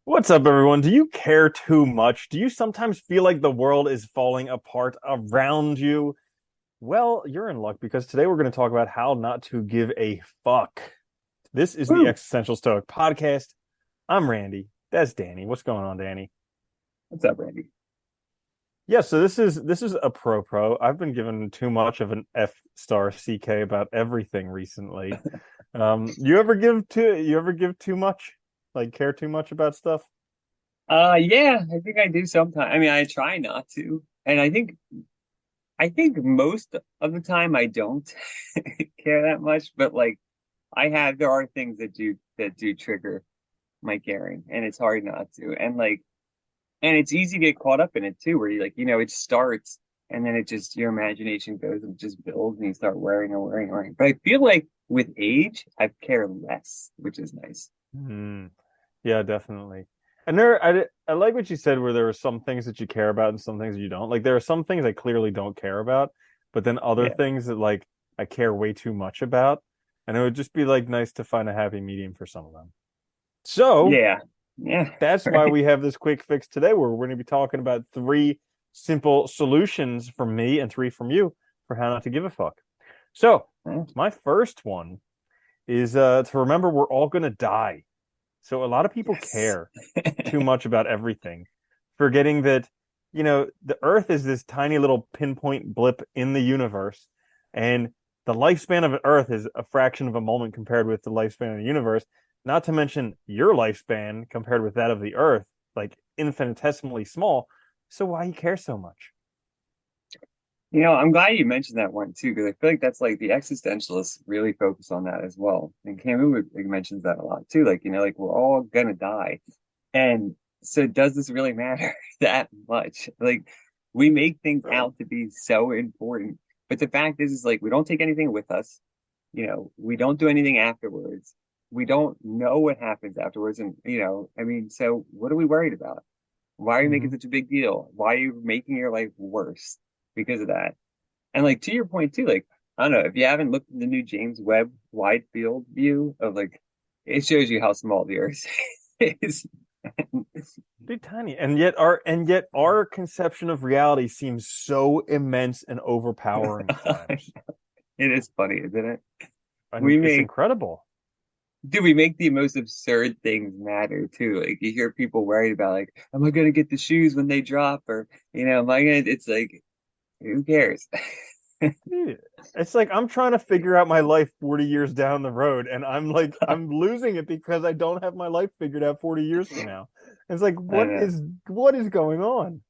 What's up, everyone? Do you care too much? Do you sometimes feel like the world is falling apart around you? Well, you're in luck because today we're going to talk about how not to give a fuck. This is the Woo! Existential Stoic podcast. I'm Randy. That's Danny. What's going on, Danny? What's up, Randy? Yeah, so this is a pro. I've been given too much of an F star CK about everything recently. You ever give too much? Like care too much about stuff? Yeah, I think I do sometimes. I mean, I try not to, and I think most of the time I don't care that much. But like, there are things that do trigger my caring, and it's hard not to. And it's easy to get caught up in it too, where it starts, and then it just your imagination goes and just builds, and you start worrying and worrying and worrying. But I feel like with age, I care less, which is nice. Hmm. Yeah, definitely. And I like what you said, where there are some things that you care about and some things you don't. Like there are some things I clearly don't care about, but then other Yeah, things that like I care way too much about, and it would just be like nice to find a happy medium for some of them. So yeah, yeah. that's why Right. we have this quick fix today, where we're going to be talking about three simple solutions from me and three from you for how not to give a fuck. So my first one is to remember we're all going to die. So a lot of people Yes. care too much about everything, forgetting that, the Earth is this tiny little pinpoint blip in the universe, and the lifespan of Earth is a fraction of a moment compared with the lifespan of the universe, not to mention your lifespan compared with that of the Earth, like infinitesimally small. So why you care so much? I'm glad you mentioned that one too, because I feel like that's like the existentialists really focus on that as well. And Camus like, mentions that a lot too. Like we're all gonna die. And so does this really matter that much? Like we make things out to be so important. But the fact is like we don't take anything with us. We don't do anything afterwards. We don't know what happens afterwards. And I mean, so what are we worried about? Why are you making Mm-hmm. such a big deal? Why are you making your life worse because of that? And like to your point too, like I don't know if you haven't looked at the new James Webb Wide Field view of like it shows you how small the Earth is. They're tiny, and yet our conception of reality seems so immense and overpowering at times. It is funny, isn't it? And We it's make incredible. do we make the most absurd things matter too? Like you hear people worried about like, am I gonna get the shoes when they drop? Or am I gonna it's like, who cares? Yeah. It's like I'm trying to figure out my life 40 years down the road, and I'm losing it because I don't have my life figured out 40 years from now. It's like I don't know. what is going on?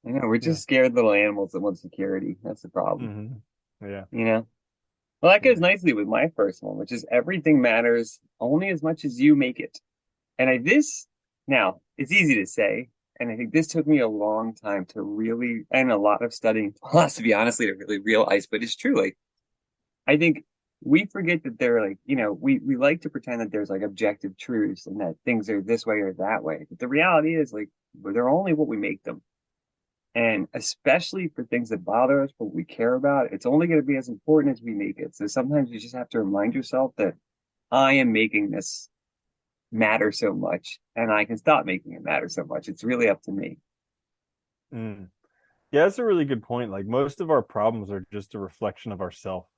I know we're Yeah. just scared little animals that want security. That's the problem. Hmm. Yeah. You know? Well, that goes Yeah. nicely with my first one, which is everything matters only as much as you make it. And this now it's easy to say, and I think this took me a long time to really, and a lot of studying philosophy, honestly, to really realize. But it's true. Like I think we forget that they're like, we like to pretend that there's like objective truths and that things are this way or that way. But the reality is like they're only what we make them. And especially for things that bother us, what we care about, it's only going to be as important as we make it. So sometimes you just have to remind yourself that I am making this matter so much and I can stop making it matter so much. It's really up to me. Mm. Yeah, that's a really good point. Like most of our problems are just a reflection of ourselves,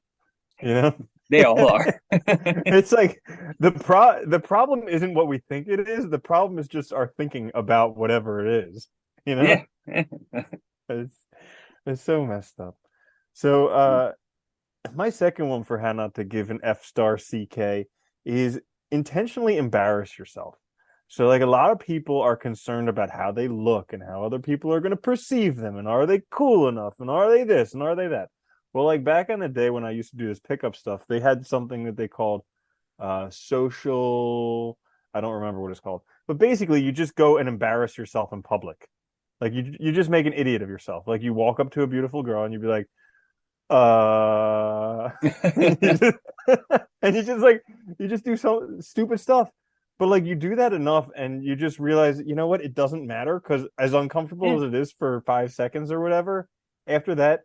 you know? They all are. It's like the problem isn't what we think it is. The problem is just our thinking about whatever it is, you know? Yeah. It's it's so messed up. So my second one for how not to give an F star CK is intentionally embarrass yourself. So like a lot of people are concerned about how they look and how other people are going to perceive them, and are they cool enough, and are they this and are they that. Well, like back in the day when I used to do this pickup stuff, they had something that they called social, I don't remember what it's called. But basically you just go and embarrass yourself in public. Like you just make an idiot of yourself. Like you walk up to a beautiful girl and you'd be like, and you just, and you just do so stupid stuff. But like you do that enough and you just realize, you know what, it doesn't matter, because as uncomfortable Yeah. as it is for 5 seconds or whatever, after that,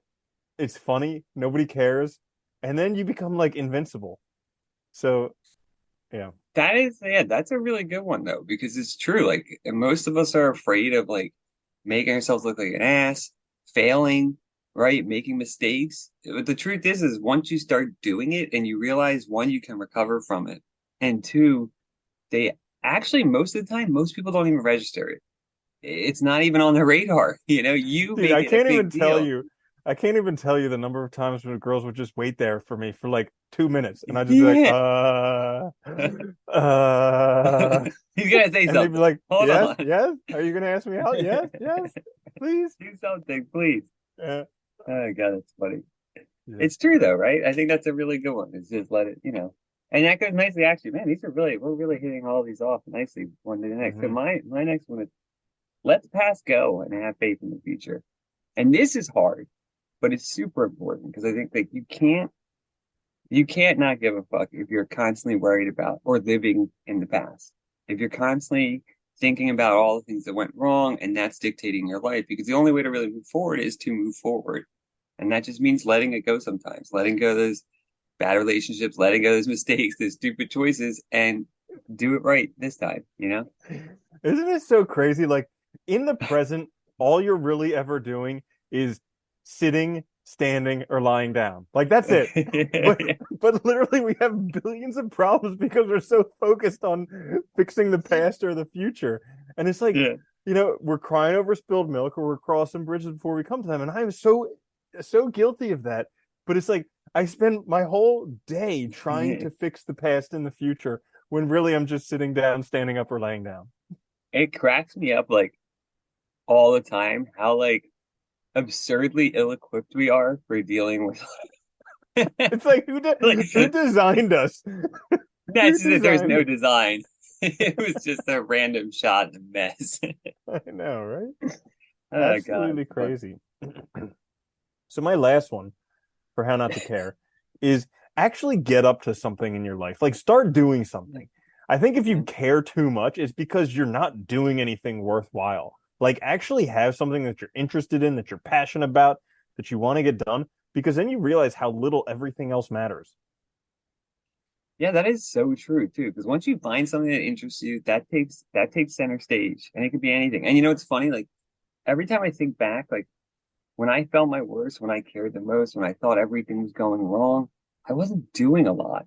it's funny, nobody cares, and then you become like invincible. So Yeah. That is, yeah, that's a really good one though, because it's true. Like most of us are afraid of like making ourselves look like an ass, failing, right? Making mistakes. But the truth is once you start doing it and you realize one, you can recover from it, and two, they actually most of the time, most people don't even register it. It's not even on the radar. You Dude, make it a big deal. I can't even tell you the number of times when girls would just wait there for me for like 2 minutes and I'd just be like, Yeah. uh, He's gonna say and they'd be something. like, Hold yes, on. yes. Are you gonna ask me out? Yes, yes, please. Do something, please. Yeah, Oh God, it's funny. yeah. It's true though, right? I think that's a really good one. It's just let it. And that goes nicely actually, man, we're really hitting all these off nicely one to the next. So Hmm. my next one is let the past go and have faith in the future. And this is hard, but it's super important because I think that you can't not give a fuck if you're constantly worried about or living in the past. If you're constantly thinking about all the things that went wrong and that's dictating your life, because the only way to really move forward is to move forward. And that just means letting it go sometimes, letting go of those bad relationships, letting go of those mistakes, those stupid choices, and do it right this time. Isn't it so crazy? Like in the present, all you're really ever doing is sitting, standing, or lying down. Like that's it. But but literally we have billions of problems because we're so focused on fixing the past or the future. And it's like, Yeah. we're crying over spilled milk or we're crossing bridges before we come to them. And I'm so guilty of that. But it's like I spend my whole day trying to fix the past and the future when really I'm just sitting down, standing up, or laying down. It cracks me up like all the time how like absurdly ill-equipped we are for dealing with It's like who like designed us? that's Who just that there's designed no it? design. It was just a random shot and a mess. I know, right? Oh God, Absolutely it's funny. crazy. So my last one for how not to care is actually get up to something in your life. Like start doing something. I think if you Mhm. care too much, it's because you're not doing anything worthwhile. Like actually have something that you're interested in, that you're passionate about, that you want to get done, because then you realize how little everything else matters. Yeah, that is so true too. Because once you find something that interests you, that takes center stage, and it could be anything. And it's funny. Like every time I think back, like when I felt my worst, when I cared the most, when I thought everything was going wrong, I wasn't doing a lot.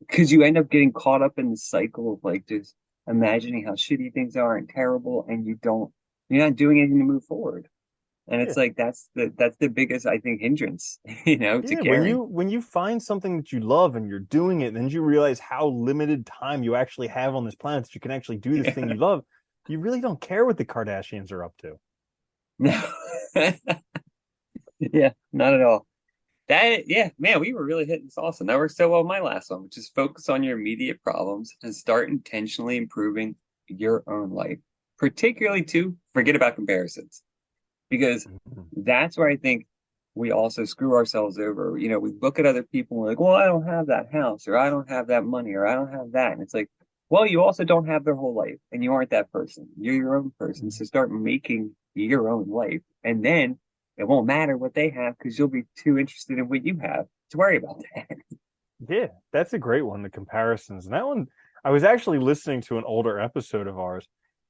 Because you end up getting caught up in the cycle of like just imagining how shitty things are and terrible, and you're not doing anything to move forward. And Yeah. it's like that's the biggest, I think, hindrance, to Yeah, when caring. you find something that you love and you're doing it, then you realize how limited time you actually have on this planet that you can actually do this thing you love. You really don't care what the Kardashians are up to. No. Yeah, not at all. Yeah, man, we were really hitting sauce, and that works so well with my last one, which is focus on your immediate problems and start intentionally improving your own life. Particularly to forget about comparisons. Because Mhm. that's where I think we also screw ourselves over. We look at other people and we're like, well, I don't have that house, or I don't have that money, or I don't have that. And it's like, well, you also don't have their whole life, and you aren't that person. You're your own person. So start making your own life. And then it won't matter what they have because you'll be too interested in what you have to worry about that. Yeah, that's a great one, the comparisons. And that one, I was actually listening to an older episode of ours,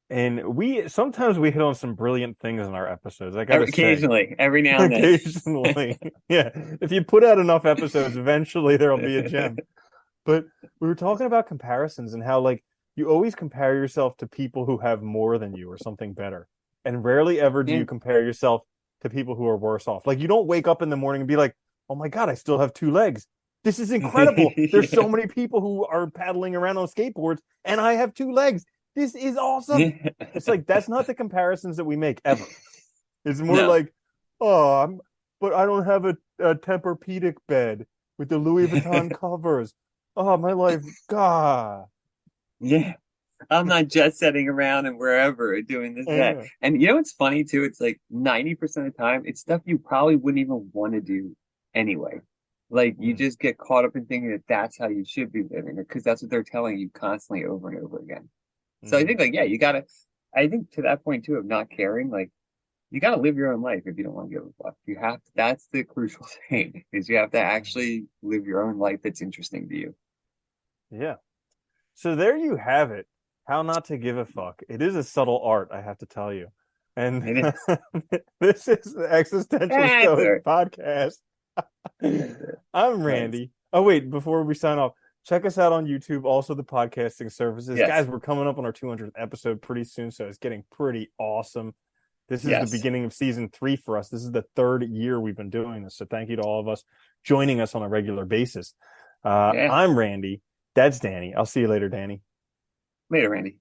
and we sometimes we hit on some brilliant things in our episodes, I gotta say. Occasionally, every now and Occasionally. Yeah. If you put out enough episodes, eventually there'll be a then. gem. But we were talking about comparisons and how like you always compare yourself to people who have more than you or something better. And rarely ever do Yeah. you compare yourself to people who are worse off. Like you don't wake up in the morning and be like, "Oh my God, I still have 2 legs. This is incredible. There's so Yeah. many people who are paddling around on skateboards and I have 2 legs. This is awesome." It's like that's not the comparisons that we make ever. It's more No. like, "Oh, but I don't have a Tempur-Pedic bed with the Louis Vuitton covers. Oh, my life, God." Yeah. I'm not jet setting around and wherever doing this, I that. know. And what's funny too? It's like 90% of the time, it's stuff you probably wouldn't even want to do anyway. Like you Mm, just get caught up in thinking that that's how you should be living because that's what they're telling you constantly over and over again. So I mhm. think like, yeah, I think to that point too of not caring, like you gotta live your own life if you don't want to give a fuck. That's the crucial thing is you have to actually live your own life that's interesting to you. Yeah. So there you have it. How not to give a fuck. It is a subtle art, I have to tell you. And It is. this is the Existential That's all Stoic right. podcast. That's it. I'm Nice. Randy. Oh, wait, before we sign off, check us out on YouTube, also the podcasting services. Guys, Yes. we're coming up on our 200th episode pretty soon, so it's getting pretty awesome. This is the Yes. beginning of season 3 for us. This is the third year we've been doing this. So thank you to all of us joining us on a regular basis. Yeah. I'm Randy. That's Danny. I'll see you later, Danny. Later, Randy.